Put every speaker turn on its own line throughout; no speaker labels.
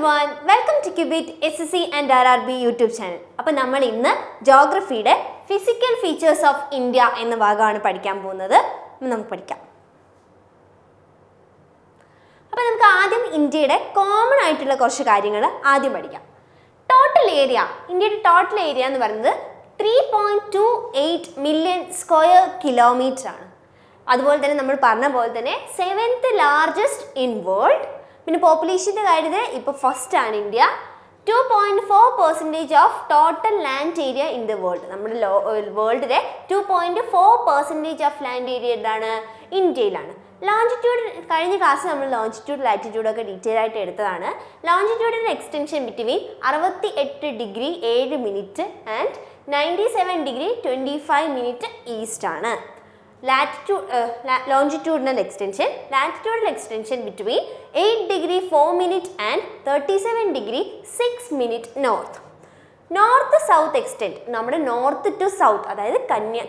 everyone, welcome to Qubit SSC and RRB YouTube channel. അപ്പോൾ നമ്മൾ ഇന്ന് ജോഗ്രഫിയുടെ ഫിസിക്കൽ ഫീച്ചേഴ്സ് ഓഫ് ഇന്ത്യ എന്ന ഭാഗമാണ് പഠിക്കാൻ പോകുന്നത്. നമുക്ക് പഠിക്കാം. അപ്പോൾ നമുക്ക് ആദ്യം ഇന്ത്യയുടെ കോമൺ ആയിട്ടുള്ള കുറച്ച് കാര്യങ്ങൾ ആദ്യം പഠിക്കാം. ടോട്ടൽ ഏരിയ, ഇന്ത്യയുടെ ടോട്ടൽ ഏരിയ എന്ന് പറയുന്നത് 3.28 മില്യൺ സ്ക്വയർ കിലോമീറ്റർ ആണ്. അതുപോലെ തന്നെ നമ്മൾ പറഞ്ഞ പോലെ തന്നെ 7th ലാർജസ്റ്റ് ഇൻ വേൾഡ്. പിന്നെ പോപ്പുലേഷൻ്റെ കാര്യത്തിൽ ഇപ്പോൾ ഫസ്റ്റ് ആണ് India. 2.4% of total land area in the world. നമ്മുടെ വേൾഡിലെ 2.4% ഓഫ് ലാൻഡ് ഏരിയ എന്താണ്? ഇന്ത്യയിലാണ്. ലോഞ്ചിറ്റ്യൂഡ് കഴിഞ്ഞ ക്ലാസ് നമ്മൾ ലോഞ്ചിറ്റ്യൂഡ് ലാറ്റിറ്റ്യൂഡൊക്കെ ഡീറ്റെയിൽ ആയിട്ട് എടുത്തതാണ്. ലോഞ്ചിറ്റ്യൂഡിൻ്റെ extension between 68 degree 7 minute and 97 degree 25 minute east ആണ്. Longitudinal extension between 8 degree 4 minute and 37 degree 6 minute north. North south extent, നമ്മുടെ നോർത്ത് ടു സൗത്ത്, അതായത്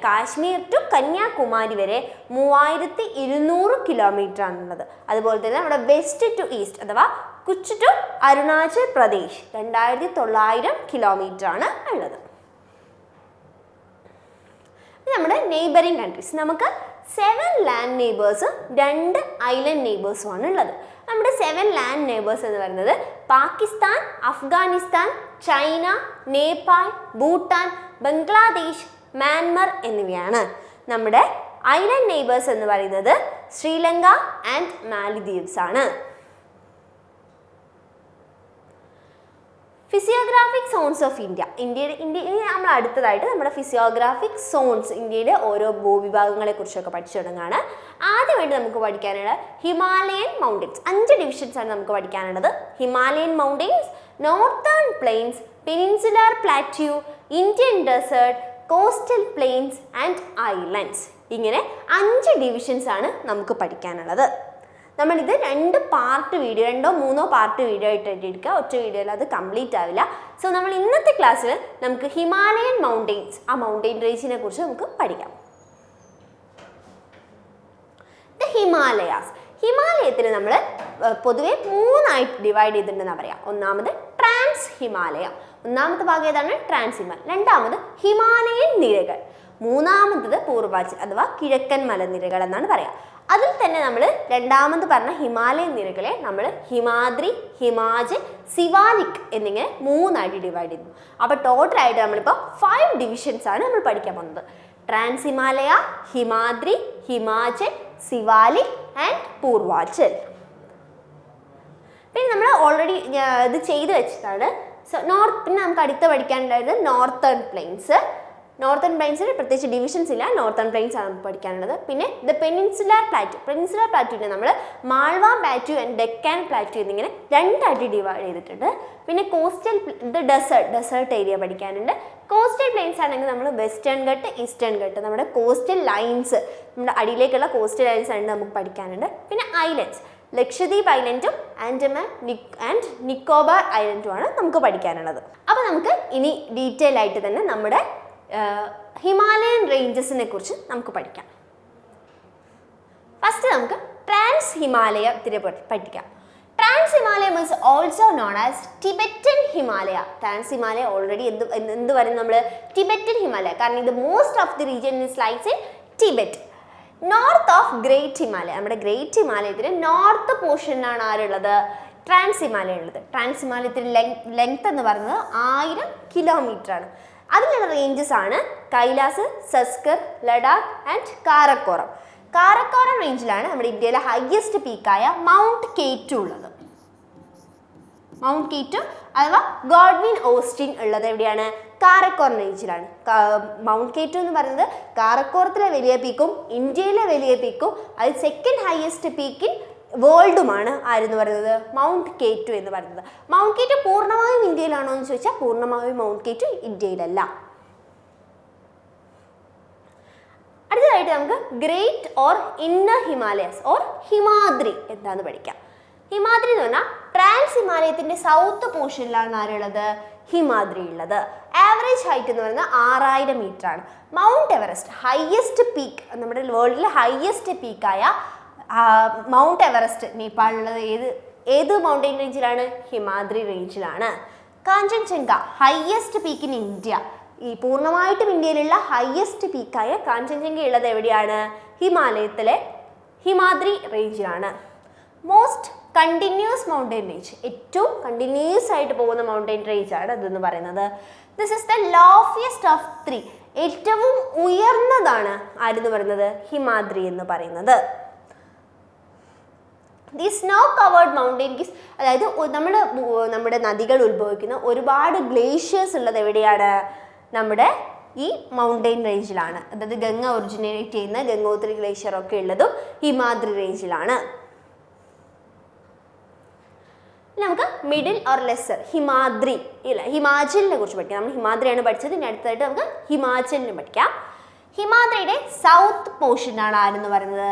കാശ്മീർ ടു കന്യാകുമാരി വരെ 3200 കിലോമീറ്റർ ആണുള്ളത്. അതുപോലെ തന്നെ നമ്മുടെ വെസ്റ്റ് ടു ഈസ്റ്റ് അഥവാ കുച്ച് ടു അരുണാചൽ പ്രദേശ് 2900 കിലോമീറ്റർ ആണ് ഉള്ളത്. നമ്മുടെ നെയ്ബറിങ് കൺട്രീസ്, നമുക്ക് 7 ലാൻഡ് നെയ്ബേഴ്സും 2 ഐലൻഡ് നെയ്ബേഴ്സും ആണ് ഉള്ളത്. നമ്മുടെ 7 ലാൻഡ് നെയ്ബേഴ്സ് എന്ന് പറയുന്നത് പാകിസ്ഥാൻ, അഫ്ഗാനിസ്ഥാൻ, ചൈന, നേപ്പാൾ, ഭൂട്ടാൻ, ബംഗ്ലാദേശ്, മ്യാൻമർ എന്നിവയാണ്. നമ്മുടെ ഐലൻഡ് നെയ്ബേഴ്സ് എന്ന് പറയുന്നത് ശ്രീലങ്ക ആൻഡ് മാലിദ്വീപ്സ് ആണ്. ഫിസിയോഗ്രാഫിക് സോൺസ് ഓഫ് ഇന്ത്യ, ഇന്ത്യയിൽ നമ്മൾ അടുത്തതായിട്ട് നമ്മുടെ ഫിസിയോഗ്രാഫിക് സോൺസ്, ഇന്ത്യയിലെ ഓരോ ഭൂവിഭാഗങ്ങളെ കുറിച്ചൊക്കെ പഠിച്ചു തുടങ്ങുകയാണ്. ആദ്യമായിട്ട് നമുക്ക് പഠിക്കാനുള്ളത് ഹിമാലയൻ മൗണ്ടെയ്ൻസ്. 5 ഡിവിഷൻസ് ആണ് നമുക്ക് പഠിക്കാനുള്ളത്. Himalayan mountains, northern plains, peninsular plateau, Indian desert, coastal plains and islands. ഇങ്ങനെ 5 ഡിവിഷൻസ് ആണ് നമുക്ക് പഠിക്കാനുള്ളത്. നമ്മളിത് 2 പാർട്ട് വീഡിയോ, 2-3 പാർട്ട് വീഡിയോ ആയിട്ട് എടുക്കുക. ഒറ്റ വീഡിയോയിൽ അത് കംപ്ലീറ്റ് ആവില്ല. സോ നമ്മൾ ഇന്നത്തെ ക്ലാസ്സിൽ നമുക്ക് ഹിമാലയൻ മൗണ്ടെയ്ൻസ്, ആ മൗണ്ടെയിൻ റേഞ്ചിനെ കുറിച്ച് നമുക്ക് പഠിക്കാം. ദ ഹിമാലയാസ്, ഹിമാലയത്തിൽ നമ്മൾ പൊതുവെ 3ആയിട്ട് ഡിവൈഡ് ചെയ്തിട്ടുണ്ടെന്നാണ് പറയാം. ഒന്നാമത് ട്രാൻസ് ഹിമാലയ, ഒന്നാമത്തെ ഭാഗം ഏതാണ്? ട്രാൻസ് ഹിമാലയ. രണ്ടാമത് ഹിമാലയൻ നിരകൾ, മൂന്നാമത്തത് പൂർവാഞ്ചൽ അഥവാ കിഴക്കൻ മലനിരകൾ എന്നാണ് പറയുക. അതിൽ തന്നെ നമ്മൾ രണ്ടാമത് പറഞ്ഞ ഹിമാലയൻ നിരകളെ നമ്മൾ ഹിമാദ്രി, ഹിമാചൽ, സിവാലിക് എന്നിങ്ങനെ 3ആയിട്ട് ഡിവൈഡ് ചെയ്തു. അപ്പോൾ ടോട്ടലായിട്ട് നമ്മളിപ്പോൾ 5 ഡിവിഷൻസ് ആണ് നമ്മൾ പഠിക്കാൻ പോകുന്നത്. Trans Himalaya, Himadri, Himachal, Shivalik and Purvanchal. പിന്നെ നമ്മൾ ഓൾറെഡി ഇത് ചെയ്ത് വെച്ചതാണ്. സോ പിന്നെ നമുക്ക് അടുത്ത് പഠിക്കാനുണ്ടായത് നോർത്തേൺ പ്ലെയിൻസ്. നോർത്തേൺ പ്ലെയിൻസിൽ പ്രത്യേകിച്ച് ഡിവിഷൻസ് ഇല്ല, നോർത്തേൺ പ്ലെയിൻസ് ആണ് നമുക്ക് പഠിക്കാനുള്ളത്. പിന്നെ ദ പെനിൻസുലാർ പ്ലാറ്റ്യൂ, പെനിൻസുലാർ പ്ലാറ്റ്യൂവിനെ നമ്മൾ Malwa plateau and Deccan plateau എന്നിങ്ങനെ 2ആയിട്ട് ഡിവൈഡ് ചെയ്തിട്ടുണ്ട്. പിന്നെ കോസ്റ്റൽ, ഇത് ഡെസേർട്ട് ഏരിയ പഠിക്കാനുണ്ട്. കോസ്റ്റൽ പ്ലെയിൻസ് ആണെങ്കിൽ നമ്മൾ വെസ്റ്റേൺ ഘട്ട്, ഈസ്റ്റേൺ ഘട്ട്, നമ്മുടെ കോസ്റ്റൽ ലൈൻസ്, നമ്മുടെ അടിയിലേക്കുള്ള കോസ്റ്റൽ ലൈൻസ് ആണ് നമുക്ക് പഠിക്കാനുണ്ട്. പിന്നെ ഐലൻഡ്സ്, ലക്ഷദ്വീപ് ഐലൻഡും ആൻഡമാൻ ആൻഡ് നിക്കോബാർ ഐലൻഡുമാണ് നമുക്ക് പഠിക്കാനുള്ളത്. അപ്പോൾ നമുക്ക് ഇനി ഡീറ്റെയിൽ ആയിട്ട് തന്നെ നമ്മുടെ ഹിമാലയൻ റേഞ്ചസിനെ കുറിച്ച് നമുക്ക് പഠിക്കാം. ഫസ്റ്റ് നമുക്ക് ട്രാൻസ് ഹിമാലയത്തിനെ പഠിക്കാം. ട്രാൻസ് ഹിമാലയം is also known as Tibetan Himalaya. Trans Himalaya already എന്ത് പറയും നമ്മൾ? ടിബറ്റൻ ഹിമാലയ. കാരണം ഇത് most of the region is lies in Tibet. North of great Himalaya, നമ്മുടെ ഗ്രേറ്റ് ഹിമാലയത്തിന് നോർത്ത് പോർഷനിലാണ് ആരുള്ളത്? ട്രാൻസ് ഹിമാലയ ഉള്ളത്. ട്രാൻസ് ഹിമാലയത്തിൻ്റെ ലെങ്ത് എന്ന് പറയുന്നത് 1000 കിലോമീറ്റർ ആണ്. അതിലുള്ള റേഞ്ചസ് ആണ് കൈലാസ്, സസ്കർ, ലഡാക്ക് ആൻഡ് കാരക്കോറം. കാരക്കോറം റേഞ്ചിലാണ് നമ്മുടെ ഇന്ത്യയിലെ ഹയസ്റ്റ് പീക്കായ മൗണ്ട് കെയ്റ്റു ഉള്ളത്. മൗണ്ട് കെയ്റ്റു അഥവാ ഗോഡ്വിൻ ഓസ്റ്റിൻ ഉള്ളത് എവിടെയാണ്? കാരക്കോറം റേഞ്ചിലാണ്. മൗണ്ട് കെയ്റ്റു എന്ന് പറയുന്നത് കാരക്കോറത്തിലെ വലിയ പീക്കും ഇന്ത്യയിലെ വലിയ പീക്കും, അത് സെക്കൻഡ് ഹയസ്റ്റ് പീക്കിൻ വേൾഡുമാണ് ആരെന്ന് പറയുന്നത്? മൗണ്ട് കെയ്റ്റു എന്ന് പറയുന്നത്. മൗണ്ട് കെയ്റ്റു പൂർണ്ണമായും ഇന്ത്യയിലാണോ എന്ന് ചോദിച്ചാൽ പൂർണ്ണമായും മൗണ്ട് കെയ്റ്റു ഇന്ത്യയിലല്ല. അടുത്തതായിട്ട് നമുക്ക് great or inner Himalayas or Himadri എന്താന്ന് പഠിക്കാം. ഹിമാദ്രി എന്ന് പറഞ്ഞാൽ ട്രാൻസ് ഹിമാലയത്തിൻ്റെ സൗത്ത് പോർഷനിലാണ് ആരുള്ളത്? ഹിമാദ്രി ഉള്ളത്. ആവറേജ് ഹൈറ്റ് എന്ന് പറയുന്നത് 6000 മീറ്റർ ആണ്. മൗണ്ട് എവറസ്റ്റ് ഹയസ്റ്റ് പീക്ക്, നമ്മുടെ വേൾഡിലെ ഹയസ്റ്റ് പീക്കായ മൗണ്ട് എവറസ്റ്റ് നേപ്പാളിലുള്ളത് ഏത് മൗണ്ടെയിൻ റേഞ്ചിലാണ്? ഹിമാദ്രി റേഞ്ചിലാണ്. Kanchenjunga highest peak in India. ഈ പൂർണ്ണമായിട്ടും ഇന്ത്യയിലുള്ള ഹയസ്റ്റ് പീക്കായ കാഞ്ചൻജംഗ ഉള്ളത് എവിടെയാണ്? ഹിമാലയത്തിലെ ഹിമാദ്രി റേഞ്ചിലാണ്. മോസ്റ്റ് കണ്ടിന്യൂസ് മൗണ്ടെയിൻ റേഞ്ച്, ഏറ്റവും കണ്ടിന്യൂസ് ആയിട്ട് പോകുന്ന മൗണ്ടെയിൻ റേഞ്ച് ആണ് ഇതെന്ന് പറയുന്നത്. This is the loftiest of 3. ഏറ്റവും ഉയർന്നതാണ് ആരെന്ന് പറയുന്നത്? ഹിമാദ്രി എന്ന് പറയുന്നത്. ദി സ്നോ കവേർഡ് മൗണ്ടെയിൻ ഗീസ്, അതായത് നമ്മുടെ നദികൾ ഉത്ഭവിക്കുന്ന ഒരുപാട് ഗ്ലേഷ്യേഴ്സ് ഉള്ളത് എവിടെയാണ്? നമ്മുടെ ഈ മൗണ്ടെയിൻ റേഞ്ചിലാണ്. അതായത് ഗംഗ ഒറിജിനേറ്റ് ചെയ്യുന്ന ഗംഗോത്രി ഗ്ലേഷ്യർ ഒക്കെ ഉള്ളതും ഹിമാദ്രി റേഞ്ചിലാണ്. നമുക്ക് മിഡിൽ ഓർ ലെസർ ഹിമാദ്രി ഇല്ല ഹിമാചലിനെ കുറിച്ച് പഠിക്കാം. നമ്മൾ ഹിമാദ്രിയാണ് പഠിച്ചത്. ഇനി അടുത്തായിട്ട് നമുക്ക് ഹിമാചലിനെ പഠിക്കാം. ഹിമാദ്രിയുടെ സൗത്ത് പോർഷനാണ് ആരെന്ന് പറയുന്നത്?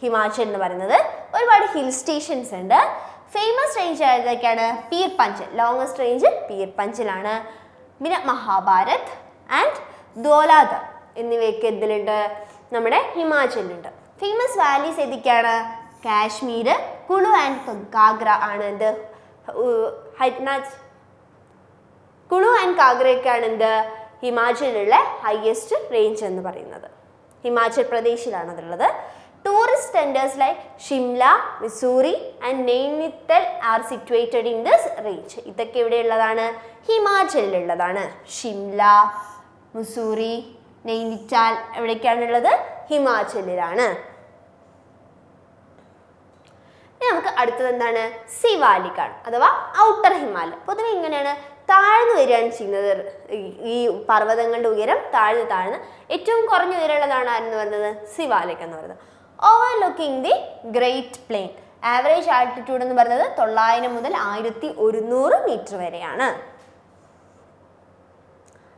ഹിമാചൽ എന്ന് പറയുന്നത്. ഒരുപാട് ഹിൽ സ്റ്റേഷൻസ് ഉണ്ട്. ഫേമസ് റേഞ്ച് ഏതൊക്കെയാണ്? പീർ പഞ്ചൽ, ലോങ്സ്റ്റ് റേഞ്ച് പീർ പഞ്ചലാണ്. പിന്നെ മഹാഭാരത് ആൻഡ് ധോലാധർ എന്നിവയൊക്കെ ഇതിലുണ്ട്, നമ്മുടെ ഹിമാചലിലുണ്ട്. ഫേമസ് വാലീസ് ഏതൊക്കെയാണ്? കാശ്മീർ, കുളു ആൻഡ് കാഗ്ര ആണ് എന്ത്? കുളു ആൻഡ് കാഗ്രയൊക്കെയാണ് എന്ത്? ഹിമാചലിലുള്ള ഹയസ്റ്റ് റേഞ്ച് എന്ന് പറയുന്നത്. ഹിമാചൽ പ്രദേശിലാണ് അതുള്ളത്. Tourist centres like Shimla, Mussoorie and Nainital are situated in this range. ഇതൊക്കെ എവിടെയുള്ളതാണ്? ഹിമാചലിലുള്ളതാണ്. ഷിംല, മിസൂറി, നൈനിത്താൽ എവിടേക്കാണുള്ളത്? ഹിമാചലിലാണ്. നമുക്ക് അടുത്തത് എന്താണ്? സിവാലിക്കാണ് അഥവാ ഔട്ടർ ഹിമാലയ. പൊതുവെ ഇങ്ങനെയാണ് താഴ്ന്നു വരികയാണ് ചെയ്യുന്നത്. ഈ പർവ്വതങ്ങളുടെ ഉയരം താഴ്ന്ന് ഏറ്റവും കുറഞ്ഞ ഉയരമുള്ളതാണ് ആരെന്ന് പറയുന്നത്? സിവാലിക് എന്ന് പറയുന്നത്. Overlooking the great plain. Average altitude എന്ന് പറയുന്നത് 900 മുതൽ 1100 മീറ്റർ വരെയാണ്.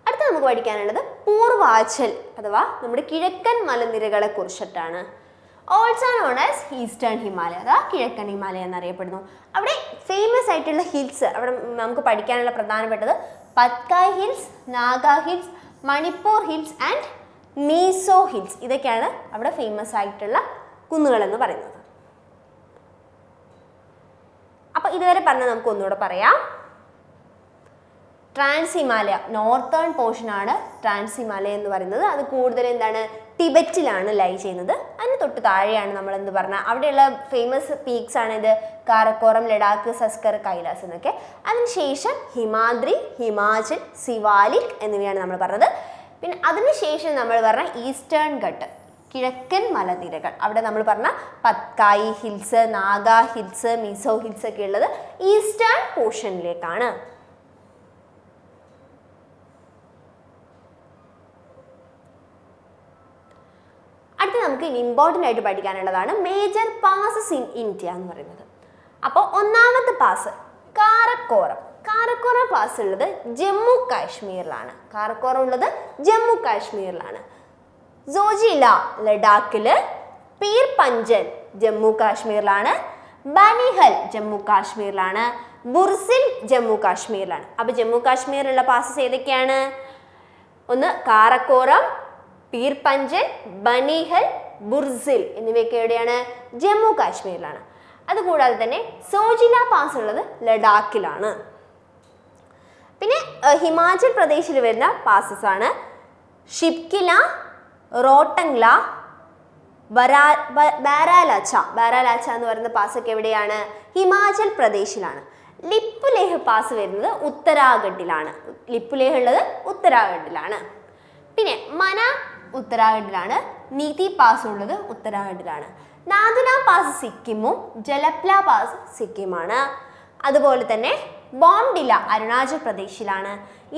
അടുത്ത നമുക്ക് പഠിക്കാനുള്ളത് പൂർവാചൽ അഥവാ നമ്മുടെ കിഴക്കൻ മലനിരകളെ കുറിച്ചിട്ടാണ്. Also known as eastern Himalaya അഥവാ കിഴക്കൻ ഹിമാലയ എന്നറിയപ്പെടുന്നു. അവിടെ ഫേമസ് ആയിട്ടുള്ള ഹിൽസ് അവിടെ നമുക്ക് പഠിക്കാനുള്ള പ്രധാനപ്പെട്ടത് Patkai hills, Naga hills, Manipur hills and Mizo hills. ഇതൊക്കെയാണ് അവിടെ ഫേമസ് ആയിട്ടുള്ള കുന്നുകൾ എന്ന് പറയുന്നത്. അപ്പോൾ ഇതുവരെ പറഞ്ഞ നമുക്ക് ഒന്നുകൂടെ പറയാം. ട്രാൻസ് ഹിമാലയ നോർത്തേൺ പോർഷനാണ് ട്രാൻസ് ഹിമാലയ എന്ന് പറയുന്നത്. അത് കൂടുതൽ എന്താണ്? ടിബറ്റിലാണ് ലൈ ചെയ്യുന്നത്. അതിന് തൊട്ട് താഴെയാണ് നമ്മൾ എന്ത് പറഞ്ഞാൽ അവിടെയുള്ള ഫേമസ് പീക്സ് ആണ് ഇത് കാരക്കോറം, ലഡാക്ക്, സസ്കർ, കൈലാസ് എന്നൊക്കെ. അതിനുശേഷം ഹിമാദ്രി, ഹിമാചൽ, സിവാലിക് എന്നിവയാണ് നമ്മൾ പറഞ്ഞത്. പിന്നെ അതിനുശേഷം നമ്മൾ പറഞ്ഞ ഈസ്റ്റേൺ ഘട്ട് കിഴക്കൻ മലനിരകൾ. അവിടെ നമ്മൾ പറഞ്ഞ പത്കായി hills, Naga hills, Mizo hills ഒക്കെ ഉള്ളത് ഈസ്റ്റേൺ പോർഷനിലേക്കാണ്. അടുത്ത നമുക്ക് ഇമ്പോർട്ടൻ്റ് ആയിട്ട് പഠിക്കാനുള്ളതാണ് മേജർ പാസസ് ഇൻ ഇന്ത്യ എന്ന് പറയുന്നത്. അപ്പോൾ ഒന്നാമത്തെ പാസ് കാരക്കോറം. കാരക്കോറം പാസ് ഉള്ളത് ജമ്മു കാശ്മീരിലാണ്. കാരക്കോറം ഉള്ളത് ജമ്മു കാശ്മീരിലാണ്. സോജില ലഡാക്കില്, പീർ പഞ്ചൽ ജമ്മു കാശ്മീരിലാണ്, ബനിഹൽ ജമ്മു കാശ്മീരിലാണ്, ബുർസിൽ ജമ്മു കാശ്മീരിലാണ്. അപ്പോൾ ജമ്മു കാശ്മീരിലുള്ള പാസസ് ഏതൊക്കെയാണ്? ഒന്ന് കാരക്കോറം, പീർ പഞ്ചൽ, ബനിഹൽ, ബുർസിൽ എന്നിവയൊക്കെ എവിടെയാണ്? ജമ്മു കാശ്മീരിലാണ്. അതുകൂടാതെ തന്നെ സോജില പാസ് ഉള്ളത് ലഡാക്കിലാണ്. പിന്നെ ഹിമാചൽ പ്രദേശിൽ വരുന്ന പാസസ് ആണ് ഷിപ്കില, റോട്ടംഗ്ല, ബാരാലാച്ച. ബാരാലാച്ച എന്ന് പറയുന്ന പാസൊക്കെ എവിടെയാണ്? ഹിമാചൽ പ്രദേശിലാണ്. ലിപ്പുലേഹ് പാസ് വരുന്നത് ഉത്തരാഖണ്ഡിലാണ്. ലിപ്പുലേഹ് ഉള്ളത് ഉത്തരാഖണ്ഡിലാണ്. പിന്നെ മന ഉത്തരാഖണ്ഡിലാണ്. നീതി പാസ് ഉള്ളത് ഉത്തരാഖണ്ഡിലാണ്. Nathula pass സിക്കിമും ജലപ്ല pass സിക്കിമാണ്. അതുപോലെ തന്നെ ബോംഡില അരുണാചൽ പ്രദേശിലാണ്.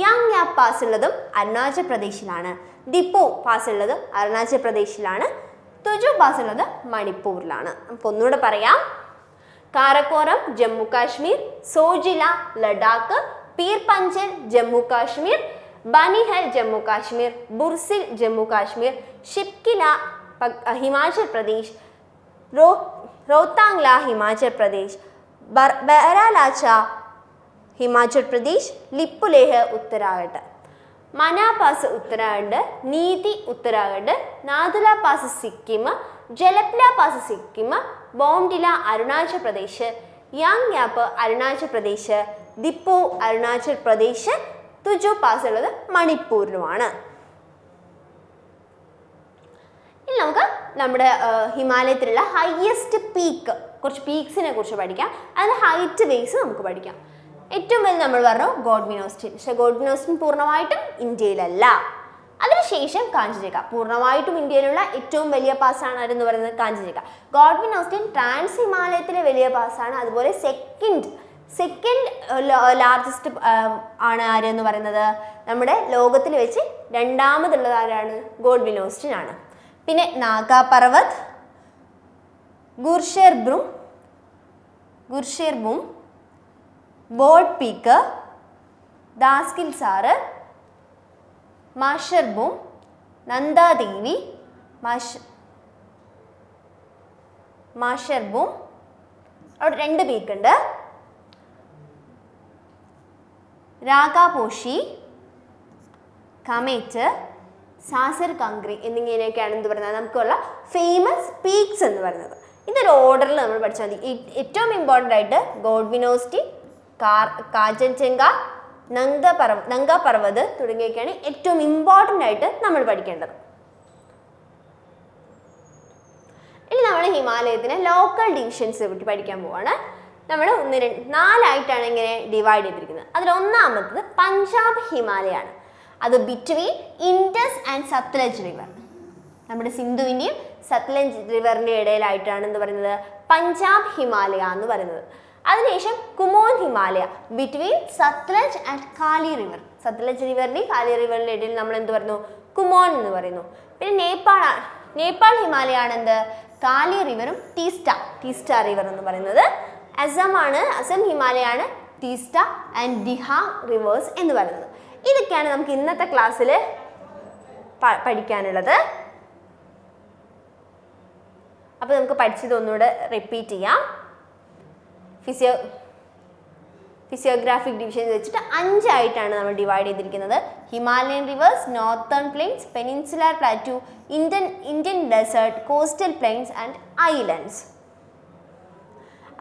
യാങ് യാപ് പാസ് ഉള്ളതും അരുണാചൽ പ്രദേശിലാണ്. ദിപ്പു പാസ് ഉള്ളതും അരുണാചൽ പ്രദേശിലാണ്. തുജു പാസ് ഉള്ളത് മണിപ്പൂരിലാണ്. നമുക്ക് ഒന്നുകൂടെ പറയാം. Karakoram Jammu Kashmir, Zojila Ladakh, Pir Panjal Jammu Kashmir, Banihal Jammu Kashmir, Burzil Jammu Kashmir, Shipkila Himachal Pradesh, Rohtangla Himachal Pradesh, Baralacha Himachal Pradesh, Lipulekh Uttarakhand. Mana pass Uttarakhand, Niti Uttarakhand, Nathula pass Sikkim, Jelepla pass Sikkim, Bomdila Arunachal Pradesh, Yangyap Arunachal Pradesh, Diphu Arunachal Pradesh, Tuju pass ഉള്ളത് മണിപ്പൂരിലുമാണ്. ഇനി നമുക്ക് നമ്മുടെ ഹിമാലയത്തിലുള്ള ഹയസ്റ്റ് പീക്ക്, കുറച്ച് പീക്സിനെ കുറിച്ച് പഠിക്കാം. അതിൻ്റെ ഹൈറ്റ് ബേസ് നമുക്ക് പഠിക്കാം. ഏറ്റവും വലുത് നമ്മൾ പറഞ്ഞു ഗോഡ്വിൻ ഓസ്റ്റിൻ. പക്ഷേ ഗോഡ്വിൻ ഓസ്റ്റിൻ പൂർണ്ണമായിട്ടും ഇന്ത്യയിലല്ല. അതിനുശേഷം കാഞ്ചനജംഗ, പൂർണ്ണമായിട്ടും ഇന്ത്യയിലുള്ള ഏറ്റവും വലിയ പാസ്സാണ് ആരെന്ന് പറയുന്നത് കാഞ്ചനജംഗ. ഗോഡ്വിൻ ഓസ്റ്റിൻ ട്രാൻസ് ഹിമാലയത്തിലെ വലിയ പാസ്സാണ്. അതുപോലെ സെക്കൻഡ് ലാർജസ്റ്റ് ആണ് ആരെന്ന് പറയുന്നത് നമ്മുടെ ലോകത്തിൽ വെച്ച് രണ്ടാമതുള്ളത് ആരാണ്? ഗോഡ്വിൻ ഓസ്റ്റിൻ ആണ്. പിന്നെ നാഗാ പർവത്, ഗുർഷേർബും, ബോർഡ് പീക്ക്, ദാസ്കിൽ സാറ്, മാഷർബും, നന്ദാദേവി, മാഷർബും, അവിടെ 2 പീക്കുണ്ട്, രാഗാപോഷി, കമേറ്റ്, സാസർ കങ്ക്രി എന്നിങ്ങനെയൊക്കെയാണ് എന്ത് പറയുന്നത് നമുക്കുള്ള ഫേമസ് പീക്സ് എന്ന് പറയുന്നത്. ഇതൊരു ഓർഡറിൽ നമ്മൾ പഠിച്ചാൽ മതി. ഏറ്റവും ഇമ്പോർട്ടൻ്റ് ആയിട്ട് ഗോഡ്വിൻ ഓസ്റ്റിൻ, കാഞ്ചൻജംഗ, നംഗാ പർവത് തുടങ്ങിയൊക്കെയാണ് ഏറ്റവും ഇമ്പോർട്ടൻ്റ് ആയിട്ട് നമ്മൾ പഠിക്കേണ്ടത്. ഇനി നമ്മൾ ഹിമാലയത്തിനെ ലോക്കൽ ഡിവിഷൻസ് പറ്റി പഠിക്കാൻ പോവാണ്. നമ്മൾ 4 ഇങ്ങനെ ഡിവൈഡ് ചെയ്തിരിക്കുന്നത്. അതിൽ ഒന്നാമത്തത് പഞ്ചാബ് ഹിമാലയാണ്. അത് between Indus and Sutlej river, നമ്മുടെ സിന്ധുവിൻ്റെയും സത്ലജ് റിവറിൻ്റെ ഇടയിലായിട്ടാണ് എന്ത് പറയുന്നത് പഞ്ചാബ് ഹിമാലയ എന്ന് പറയുന്നത്. അതിനുശേഷം കുമോൻ ഹിമാലയ ബിറ്റ്വീൻ സത്ലജ് ആൻഡ് കാലി റിവർ, സത്ലജ് റിവറിൻ്റെയും കാലി റിവറിൻ്റെ ഇടയിൽ നമ്മൾ എന്ത് പറയുന്നു കുമോൻ എന്ന് പറയുന്നു. പിന്നെ നേപ്പാൾ ഹിമാലയാണ് എന്ത് കാലി റിവറും ടീസ്റ്റ റിവർ എന്ന് പറയുന്നത്. അസം ഹിമാലയാണ് ടീസ്റ്റ ആൻഡ് ദിഹാങ് റിവേഴ്സ് എന്ന് പറയുന്നത്. ഇതൊക്കെയാണ് നമുക്ക് ഇന്നത്തെ ക്ലാസ്സിൽ പഠിക്കാനുള്ളത്. അപ്പോൾ നമുക്ക് പഠിച്ചത് ഒന്നുകൂടെ റിപ്പീറ്റ് ചെയ്യാം. ഫിസിയോഗ്രാഫിക് ഡിവിഷൻ വെച്ചിട്ട് 5 ആയിട്ടാണ് നമ്മൾ ഡിവൈഡ് ചെയ്തിരിക്കുന്നത്. Himalayan rivers, northern plains, peninsular plateau, Indian desert, coastal plains and islands.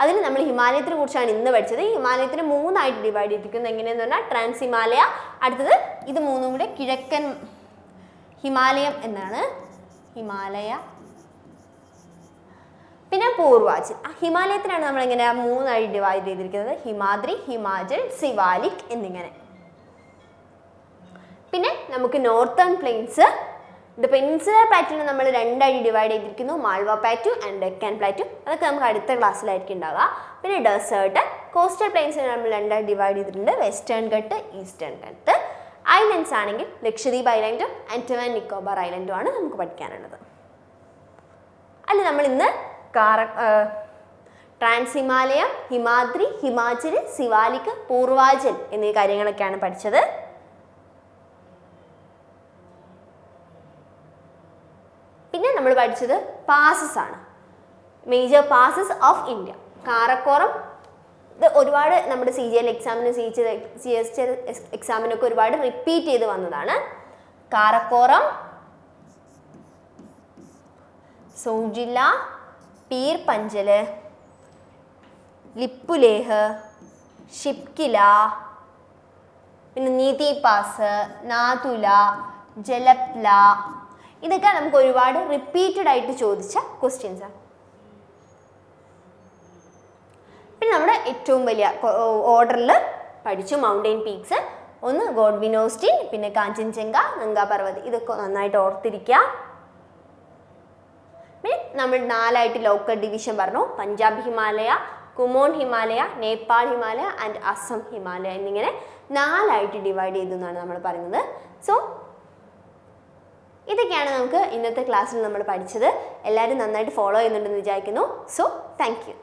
അതിന് നമ്മൾ ഹിമാലയത്തിനെ കുറിച്ചാണ് ഇന്ന് പഠിച്ചത്. ഹിമാലയത്തിന് 3 ആയിട്ട് ഡിവൈഡ് ചെയ്തിരിക്കുന്നത്. എങ്ങനെയെന്ന് പറഞ്ഞാൽ ട്രാൻസ് ഹിമാലയ, അടുത്തത് ഇത് 3 കൂടെ കിഴക്കൻ ഹിമാലയം എന്നാണ്, ഹിമാലയ, പിന്നെ പൂർവാഞ്ചൽ. ഹിമാലയത്തിനാണ് നമ്മൾ എങ്ങനെ 3 ആയി ഡിവൈഡ് ചെയ്തിരിക്കുന്നത്, ഹിമാദ്രി, ഹിമാചൽ, സിവാലിക് എന്നിങ്ങനെ. പിന്നെ നമുക്ക് നോർത്തേൺ പ്ലെയിൻസ്, ഇത് പെനിൻസുലർ പ്ലാറ്റുവിനെ നമ്മൾ 2 ആയി ഡിവൈഡ് ചെയ്തിരിക്കുന്നു, മാൾവ പ്ലാറ്റു ആൻഡ് ഡെക്കാൻ പ്ലാറ്റു. അതൊക്കെ നമുക്ക് അടുത്ത ക്ലാസ്സിലായിരിക്കും ഉണ്ടാവുക. പിന്നെ ഡെസേർട്ട്, കോസ്റ്റൽ പ്ലെയിൻസിനെ നമ്മൾ 2 ആയി ഡിവൈഡ് ചെയ്തിട്ടുണ്ട്, western Ghat, eastern Ghat. Islands ആണെങ്കിൽ ലക്ഷദ്വീപ് ഐലൻഡും ആൻഡമാൻ നിക്കോബാർ ഐലൻഡും ആണ് നമുക്ക് പഠിക്കാനുള്ളത്. അല്ല നമ്മൾ ഇന്ന് ട്രാൻസ് ഹിമാലയം, ഹിമാദ്രി, ഹിമാചൽ, സിവാലിക്, പൂർവാചൽ എന്നീ കാര്യങ്ങളൊക്കെയാണ് പഠിച്ചത്. പിന്നെ നമ്മൾ പഠിച്ചത് പാസസ് ആണ്, major passes of India. Karakoram ഇത് ഒരുപാട് നമ്മുടെ CGL എക്സാമിനും CHL എക്സാമിനൊക്കെ ഒരുപാട് റിപ്പീറ്റ് ചെയ്ത് വന്നതാണ്. കാറക്കോറം, സോജില്ല, പീർ പഞ്ചല്, ലിപ്പുലേഹ്, ഷിപ്കില, പിന്നെ നീതി പാസ്, നാഥുല, ജലപ്ല, ഇതൊക്കെ നമുക്ക് ഒരുപാട് റിപ്പീറ്റഡ് ആയിട്ട് ചോദിച്ച ക്വസ്റ്റ്യൻസാണ്. പിന്നെ നമ്മുടെ ഏറ്റവും വലിയ ഓർഡറിൽ പഠിച്ചു മൗണ്ടെയിൻ പീക്സ്. ഒന്ന് ഗോഡ്വിൻ ഓസ്റ്റിൻ, പിന്നെ കാഞ്ചൻജംഗ, നംഗാ പർവത്. ഇതൊക്കെ നന്നായിട്ട് ഓർത്തിരിക്കുക. പിന്നെ നമ്മൾ 4 ആയിട്ട് ലോക്കൽ ഡിവിഷൻ പറഞ്ഞു. പഞ്ചാബ് ഹിമാലയ, കുമോൺ ഹിമാലയ, നേപ്പാൾ ഹിമാലയ ആൻഡ് അസം ഹിമാലയ എന്നിങ്ങനെ 4 ആയിട്ട് ഡിവൈഡ് ചെയ്തു എന്നാണ് നമ്മൾ പറയുന്നത്. സോ ഇതൊക്കെയാണ് നമുക്ക് ഇന്നത്തെ ക്ലാസ്സിൽ നമ്മൾ പഠിച്ചത്. എല്ലാവരും നന്നായിട്ട് ഫോളോ ചെയ്യുന്നുണ്ടെന്ന് വിചാരിക്കുന്നു. So thank you.